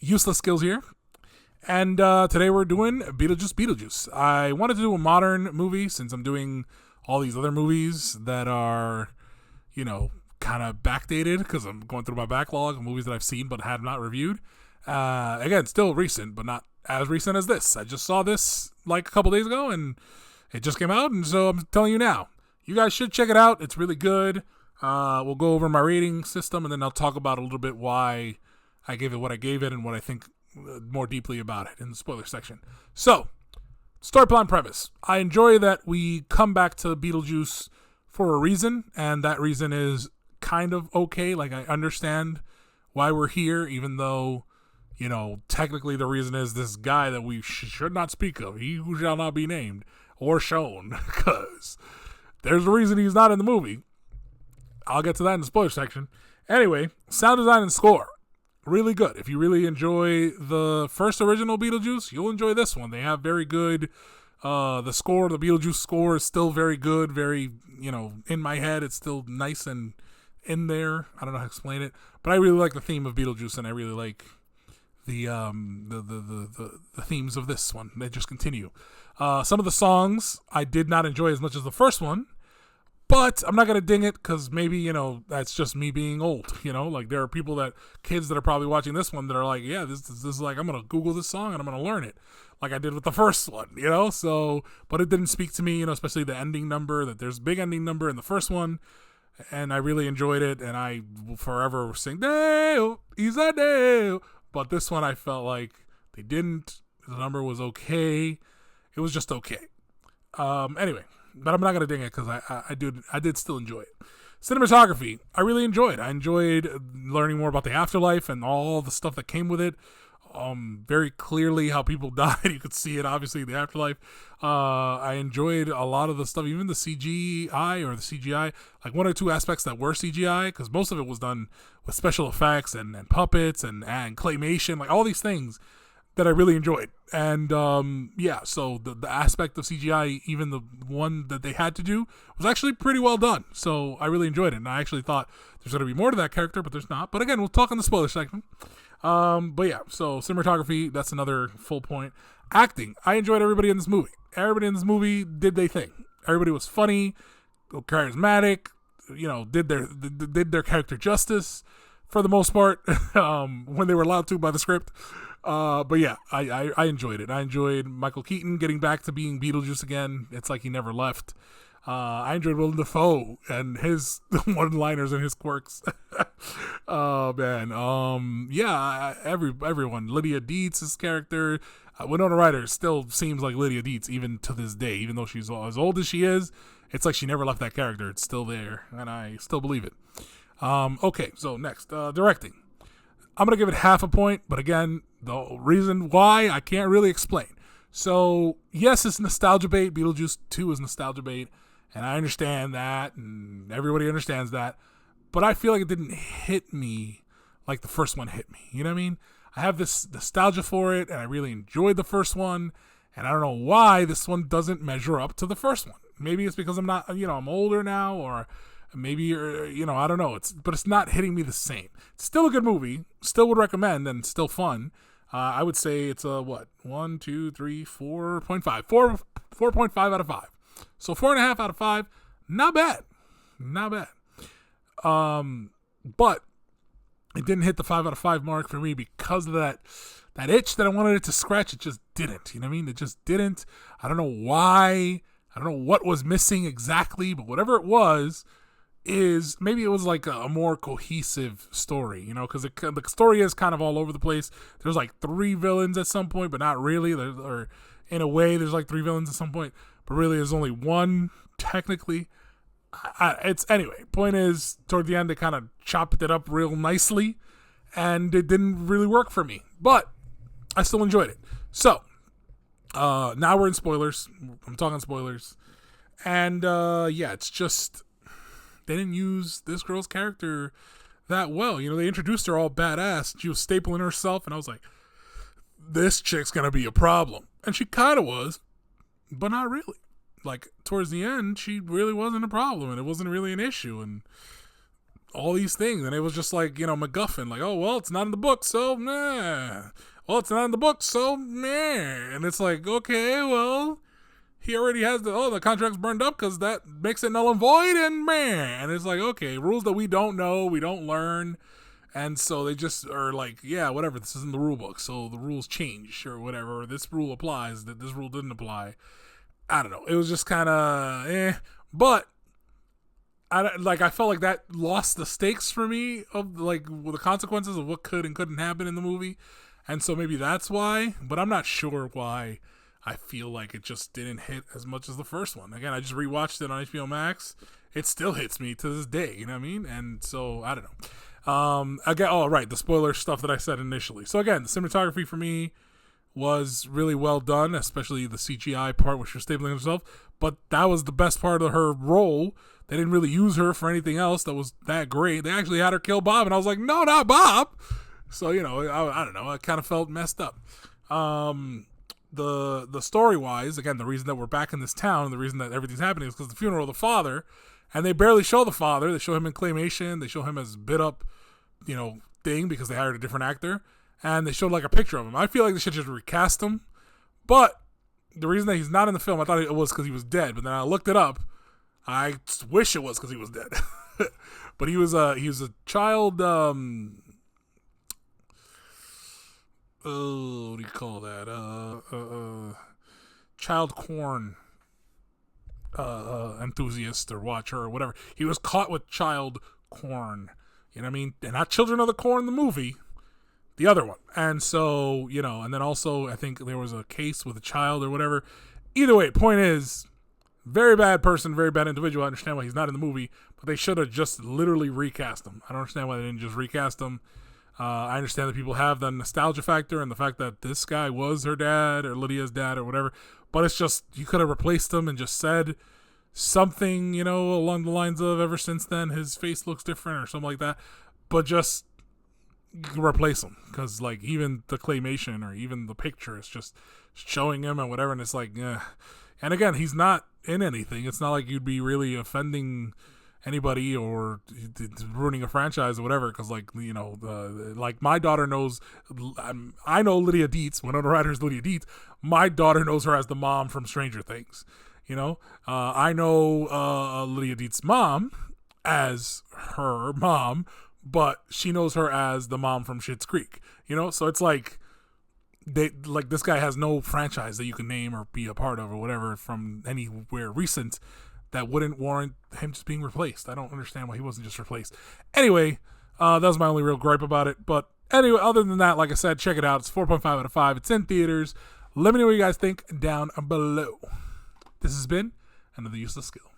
Useless Skills here. And today we're doing Beetlejuice. I wanted to do a modern movie since I'm doing all these other movies that are, kind of backdated because I'm going through my backlog of movies that I've seen but have not reviewed. Again, still recent, but not as recent as this. I just saw this like a couple days ago and it just came out, and so I'm telling you now. You guys should check it out. It's really good. We'll go over my rating system, and then I'll talk about a little bit why I gave it what I gave it and what I think more deeply about it in the spoiler section. So, story plan premise. I enjoy that we come back to Beetlejuice for a reason, and that reason is kind of okay. Like, I understand why we're here, even though, technically the reason is this guy that we should not speak of, he who shall not be named or shown, because there's a reason he's not in the movie. I'll get to that in the spoiler section. Anyway, sound design and score. Really good. If you really enjoy the first original Beetlejuice, you'll enjoy this one. They have very good, the score, the Beetlejuice score is still very good, very, in my head, it's still nice and in there. I don't know how to explain it, but I really like the theme of Beetlejuice, and I really like the themes of this one. They just continue. Some of the songs I did not enjoy as much as the first one, but I'm not going to ding it because maybe, that's just me being old, like there are kids that are probably watching this one that are like, yeah, this is like, I'm going to Google this song and I'm going to learn it like I did with the first one, so, but it didn't speak to me, especially the ending number, that there's a big ending number in the first one, and I really enjoyed it, and I will forever sing, Dale, he's a Dale, but this one I felt like they didn't, the number was okay, it was just okay. Anyway, but I'm not going to ding it because I did still enjoy it. Cinematography, I really enjoyed. I enjoyed learning more about the afterlife and all the stuff that came with it. Very clearly how people died. You could see it, obviously, in the afterlife. I enjoyed a lot of the stuff, even the CGI, like one or two aspects that were CGI, because most of it was done with special effects and puppets and claymation, like all these things that I really enjoyed. And so the aspect of CGI, even the one that they had to do, was actually pretty well done. So I really enjoyed it, and I actually thought there's going to be more to that character, but there's not. But again, we'll talk in the spoiler section. But yeah, so cinematography, that's another full point. Acting, I enjoyed everybody in this movie. Everybody in this movie did their thing. Everybody was funny, charismatic, did their character justice for the most part, when they were allowed to by the script. But yeah, I enjoyed it. I enjoyed Michael Keaton getting back to being Beetlejuice again. It's like he never left. I enjoyed Willem Dafoe and his one-liners and his quirks. Oh man. Everyone. Lydia Dietz's character, Winona Ryder still seems like Lydia Dietz even to this day, even though she's as old as she is. It's like she never left that character. It's still there, and I still believe it. Okay, so next, directing. I'm going to give it half a point, but again, the reason why I can't really explain. So, yes, it's nostalgia bait. Beetlejuice 2 is nostalgia bait, and I understand that, and everybody understands that, but I feel like it didn't hit me like the first one hit me. You know what I mean? I have this nostalgia for it, and I really enjoyed the first one, and I don't know why this one doesn't measure up to the first one. Maybe it's because I'm not, I'm older now, or maybe, I don't know. But it's not hitting me the same. It's still a good movie. Still would recommend, and still fun. I would say it's a 4.5. 4.5 out of 5. So 4.5 out of 5. Not bad. But it didn't hit the 5 out of 5 mark for me because of that itch that I wanted it to scratch. It just didn't. You know what I mean? It just didn't. I don't know why. I don't know what was missing exactly, but whatever it was, maybe it was like a more cohesive story, because the story is kind of all over the place. There's like 3 villains at some point, but not really. Or in a way, there's like 3 villains at some point, but really there's only one technically. Anyway. Point is, toward the end, they kind of chopped it up real nicely, and it didn't really work for me, but I still enjoyed it. So now we're in spoilers. I'm talking spoilers, and it's just. They didn't use this girl's character that well. They introduced her all badass. She was stapling herself, and I was like, this chick's going to be a problem. And she kind of was, but not really. Like, towards the end, she really wasn't a problem, and it wasn't really an issue. And all these things, and it was just like, MacGuffin, like, oh well, it's not in the book, so meh. Well, it's not in the book, so meh. And it's like, okay, well, he already has the contract's burned up because that makes it null and void, and meh. And it's like, okay, rules that we don't know, we don't learn, and so they just are like, yeah, whatever, this isn't the rule book, so the rules change or whatever. Or this rule applies, that this rule didn't apply. I don't know. It was just kind of but I felt like that lost the stakes for me of like the consequences of what could and couldn't happen in the movie, and so maybe that's why. But I'm not sure why. I feel like it just didn't hit as much as the first one. Again, I just rewatched it on HBO Max. It still hits me to this day. You know what I mean? And so I don't know. Again, right, the spoiler stuff that I said initially. So again, the cinematography for me was really well done, especially the CGI part, which was stabling herself. But that was the best part of her role. They didn't really use her for anything else that was that great. They actually had her kill Bob, and I was like, no, not Bob. So, I don't know. I kind of felt messed up. The story-wise, again, the reason that we're back in this town, and the reason that everything's happening is because the funeral of the father, and they barely show the father. They show him in claymation. They show him as bit up, thing because they hired a different actor, and they showed like a picture of him. I feel like they should just recast him, but the reason that he's not in the film, I thought it was because he was dead, but then I looked it up. I wish it was because he was dead. But he was a child, what do you call that? Child corn enthusiast or watcher or whatever. He was caught with child corn. You know what I mean? And not Children of the Corn, the movie. The other one. And so, and then also I think there was a case with a child or whatever. Either way, point is, very bad person, very bad individual. I understand why he's not in the movie, but they should have just literally recast him. I don't understand why they didn't just recast him. I understand that people have the nostalgia factor and the fact that this guy was her dad or Lydia's dad or whatever, but it's just, you could have replaced him and just said something, along the lines of, ever since then his face looks different or something like that, but just replace him, because like even the claymation or even the picture is just showing him and whatever, and it's like, and again, he's not in anything. It's not like you'd be really offending anybody or ruining a franchise or whatever, because like, like my daughter knows, I know Lydia Dietz, Winona Ryder's Lydia Dietz. My daughter knows her as the mom from Stranger Things. I know Lydia Dietz's mom as her mom, but she knows her as the mom from Schitt's Creek. So it's like, this guy has no franchise that you can name or be a part of or whatever from anywhere recent that wouldn't warrant him just being replaced. I don't understand why he wasn't just replaced. Anyway, that was my only real gripe about it. But anyway, other than that, like I said, check it out. It's 4.5 out of 5. It's in theaters. Let me know what you guys think down below. This has been another Useless Skill.